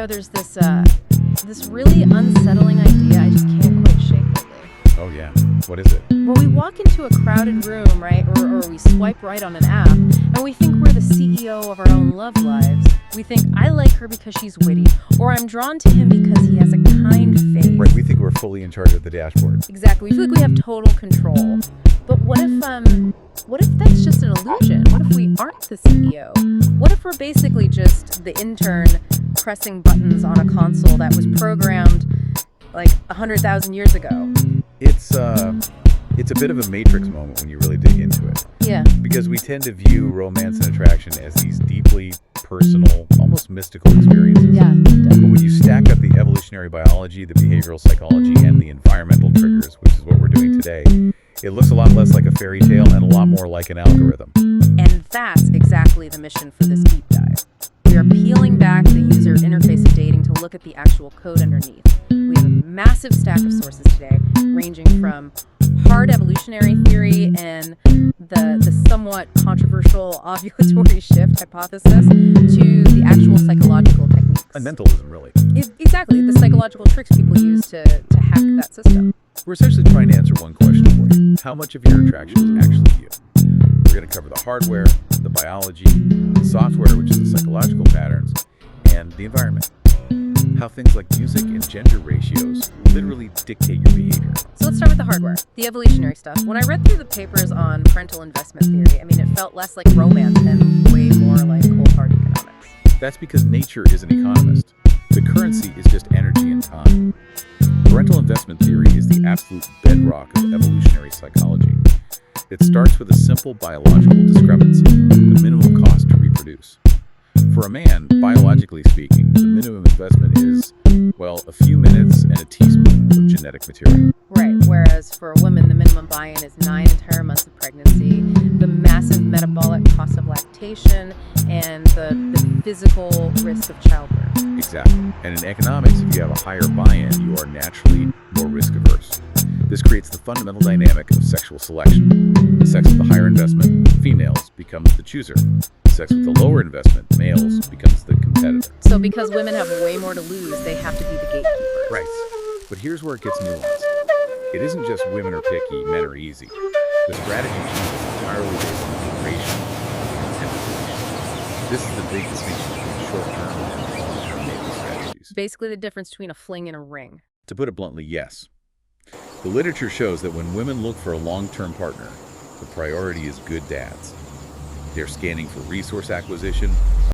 There's this really unsettling idea I just can't quite shake lately. Oh yeah, what is it? Well, we walk into a crowded room, right, or we swipe right on an app, and we think we're the CEO of our own love lives. We think, I like her because she's witty, or I'm drawn to him because he has a kind face. Right, we think we're fully in charge of the dashboard. Exactly, we feel like we have total control. But what if that's just an illusion? What if we aren't the CEO? What if we're basically just the intern pressing buttons on a console that was programmed like 100,000 years ago? It's a bit of a Matrix moment when you really dig into it. Yeah. Because we tend to view romance and attraction as these deeply personal, almost mystical experiences. Yeah. But when you stack up the evolutionary biology, the behavioral psychology, and the environmental triggers, which is what we're doing today, it looks a lot less like a fairy tale and a lot more like an algorithm. And that's exactly the mission for this deep dive. We are peeling back the user interface of dating to look at the actual code underneath. We have a massive stack of sources today, ranging from hard evolutionary theory and the somewhat controversial ovulatory shift hypothesis to the actual psychological techniques. And mentalism, really. Exactly, the psychological tricks people use to hack that system. We're essentially trying to answer one question for you. How much of your attraction is actually you? We're going to cover the hardware, the biology, the software, which is the psychological patterns, and the environment. How things like music and gender ratios literally dictate your behavior. So let's start with the hardware, the evolutionary stuff. When I read through the papers on parental investment theory, it felt less like romance and way more like cold hard economics. That's because nature is an economist. The currency is just energy and time. Parental investment theory is the absolute bedrock of evolutionary psychology. It starts with a simple biological discrepancy, the minimum cost to reproduce. For a man, biologically speaking, the minimum investment is, well, a few minutes and a teaspoon of genetic material. Right, whereas for a woman, the minimum buy-in is 9 entire months of pregnancy, the massive metabolic cost of lactation, and the physical risk of childbirth. Exactly. And in economics, if you have a higher buy-in, you are naturally more risk-averse. This creates the fundamental dynamic of sexual selection. The sex with the higher investment, females, becomes the chooser. Sex with the lower investment, males, becomes the competitor. So because women have way more to lose, they have to be the gatekeepers. Right. But here's where it gets nuanced. It isn't just women are picky, men are easy. The strategy changes entirely based on duration and depletion. This is the big distinction between short-term and long-term mating strategies. Basically the difference between a fling and a ring. To put it bluntly, yes. The literature shows that when women look for a long-term partner, the priority is good dads. They're scanning for resource acquisition,